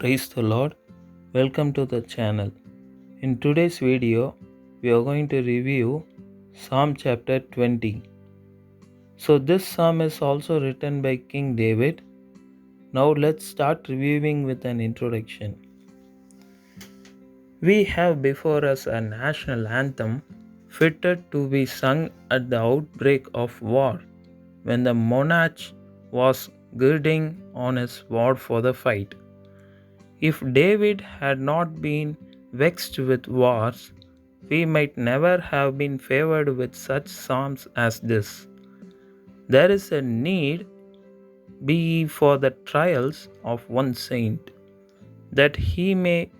Praise the Lord. Welcome to the channel. In today's video, we are going to review Psalm chapter 20. So, this psalm is also written by King David. Now, let's start reviewing with an introduction. We have before us a national anthem fitted to be sung at the outbreak of war, when the monarch was girding on his sword for the fight. If David had not been vexed with wars, we might never have been favored with such psalms as this. There is a need be for the trials of one saint, that he may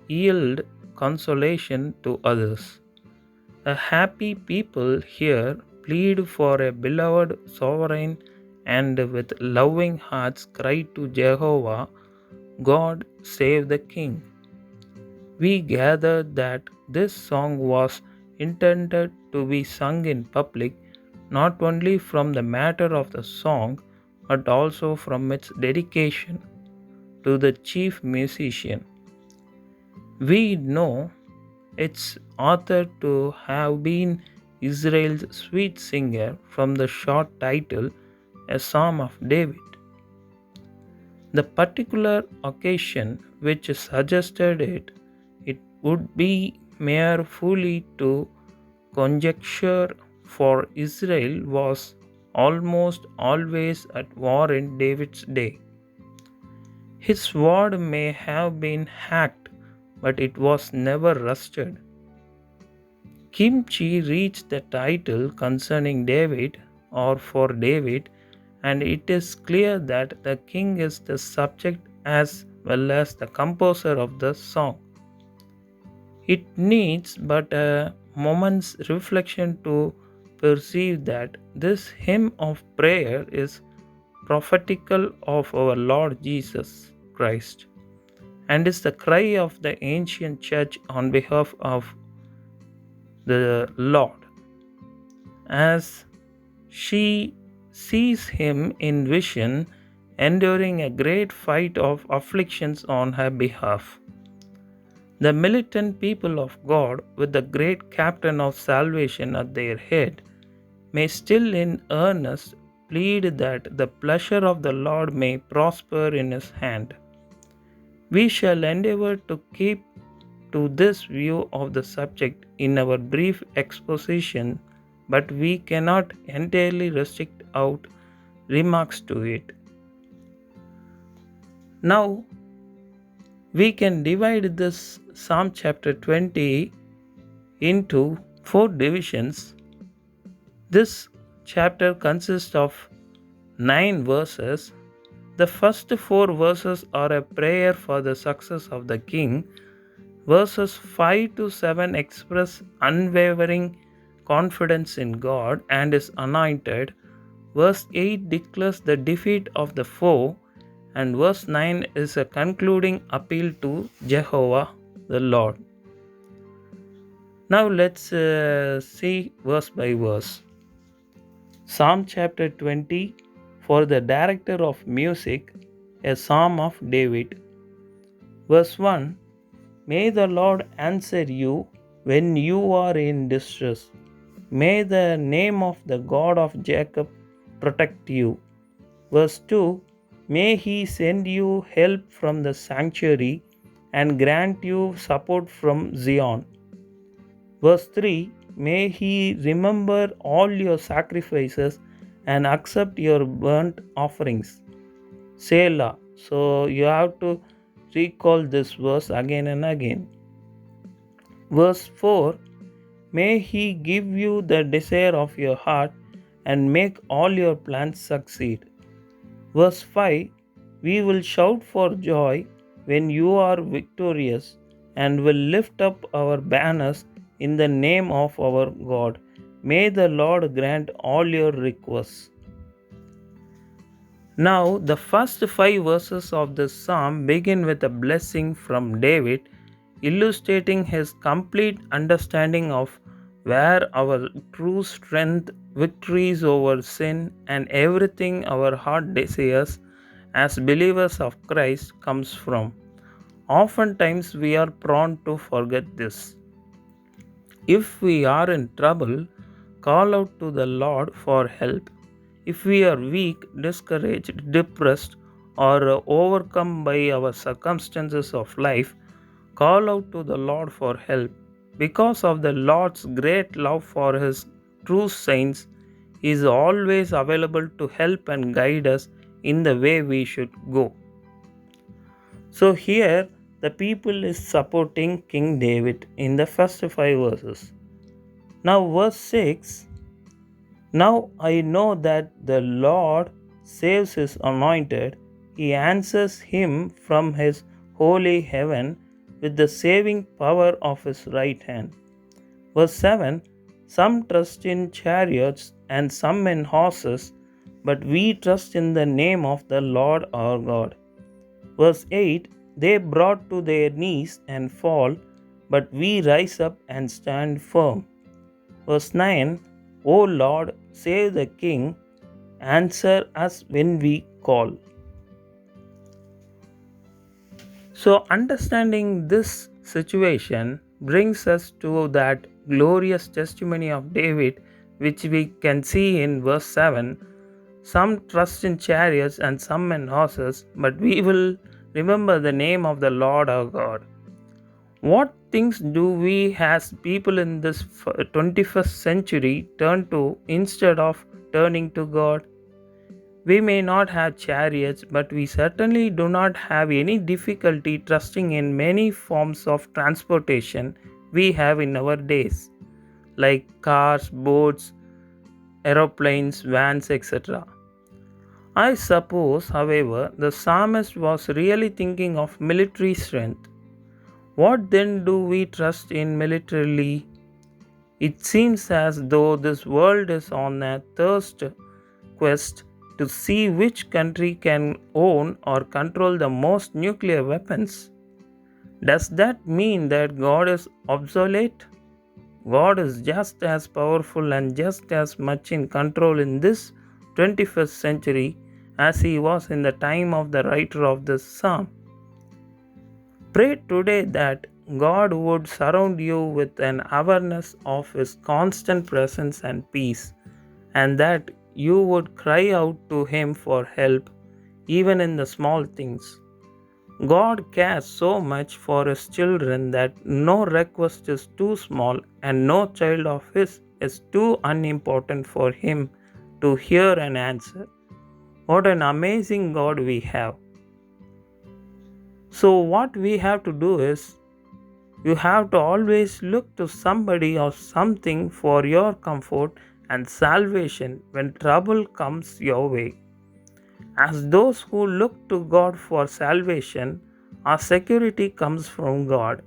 yield consolation to others. A happy people here plead for a beloved sovereign and with loving hearts cry to Jehovah, God save the King. We gather that this song was intended to be sung in public not only from the matter of the song but also from its dedication to the chief musician. We know its author to have been Israel's sweet singer from the short title A Psalm of David. The particular occasion which suggested it would be mere folly to conjecture, for Israel was almost always at war in David's day. His sword may have been hacked, but it was never rusted. Kimchi reached the title concerning David or for David, and it is clear that the king is the subject as well as the composer of the song. It needs but a moment's reflection to perceive that this hymn of prayer is prophetical of our Lord Jesus Christ and is the cry of the ancient church on behalf of the Lord, as she sees him in vision enduring a great fight of afflictions on her behalf. The militant people of God, with the great captain of salvation at their head, may still in earnest plead that the pleasure of the Lord may prosper in his hand. We shall endeavor to keep to this view of the subject in our brief exposition, but we cannot entirely restrict out remarks to it. Now, we can divide this Psalm chapter 20 into 4 divisions. This chapter consists of 9 verses. The first 4 verses are a prayer for the success of the king. Verses 5 to 7 express unwavering confidence in God and His anointed. Verse 8 declares the defeat of the foe, and verse 9 is a concluding appeal to Jehovah the Lord. Now let's see verse by verse. Psalm chapter 20, for the director of music, a psalm of David. Verse 1, may the Lord answer you when you are in distress. May the name of the God of Jacob protect you. Verse 2, may he send you help from the sanctuary and grant you support from Zion. Verse 3, may he remember all your sacrifices and accept your burnt offerings. Selah. So you have to recall this verse again and again. Verse 4, may he give you the desire of your heart and make all your plans succeed. Verse 5, we will shout for joy when you are victorious and will lift up our banners in the name of our God. May the Lord grant all your requests. Now, the first 5 verses of this psalm begin with a blessing from David, illustrating his complete understanding of where our true strength, victories over sin, and everything our heart desires as believers of Christ comes from. Oftentimes we are prone to forget this. If we are in trouble, call out to the Lord for help. If we are weak, discouraged, depressed, or overcome by our circumstances of life, call out to the Lord for help. Because of the Lord's great love for His true saints, He is always available to help and guide us in the way we should go. So here the people is supporting King David in the first 5 verses. Now verse 6, now I know that the Lord saves his anointed. He answers him from his holy heaven with the saving power of his right hand. Verse 7, some trust in chariots and some in horses, but we trust in the name of the Lord our God. Verse 8, they brought to their knees and fall, but we rise up and stand firm. Verse 9, O Lord, save the king, answer us when we call. So, understanding this situation brings us to that glorious testimony of David, which we can see in verse 7. Some trust in chariots and some in horses, but we will remember the name of the Lord our God. What things do we as people in this 21st century turn to instead of turning to God? We may not have chariots, but we certainly do not have any difficulty trusting in many forms of transportation we have in our days, like cars, boats, aeroplanes, vans, etc. I suppose, however, the psalmist was really thinking of military strength. What then do we trust in militarily? It seems as though this world is on a thirst quest to see which country can own or control the most nuclear weapons. Does that mean that God is obsolete? God is just as powerful and just as much in control in this 21st century as he was in the time of the writer of this psalm. Pray today that God would surround you with an awareness of His constant presence and peace, and that you would cry out to Him for help even in the small things. God cares so much for His children that no request is too small and no child of His is too unimportant for Him to hear and answer. What an amazing God we have! So, what we have to do is, you have to always look to somebody or something for your comfort and salvation when trouble comes your way. As those who look to God for salvation, our security comes from God.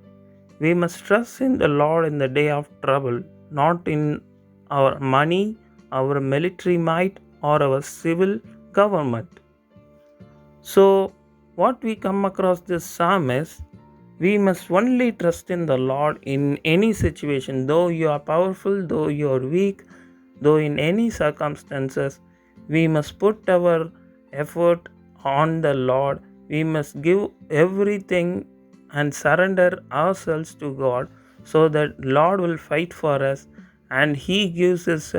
We must trust in the Lord in the day of trouble, not in our money, our military might, or our civil government. So, what we come across this psalm is, we must only trust in the Lord in any situation, though you are powerful, though you are weak, though in any circumstances, we must put our effort on the Lord. We must give everything and surrender ourselves to God, so that Lord will fight for us and He gives His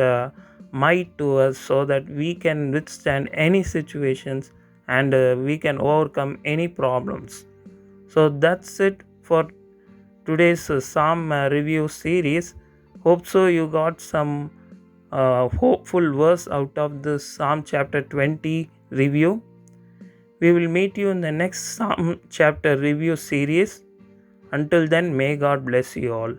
might to us, so that we can withstand any situations and we can overcome any problems. So that's it for today's Psalm review series. Hope so you got some hopeful verse out of this Psalm chapter 20 review. We will meet you in the next Psalm chapter review series. Until then, may God bless you all.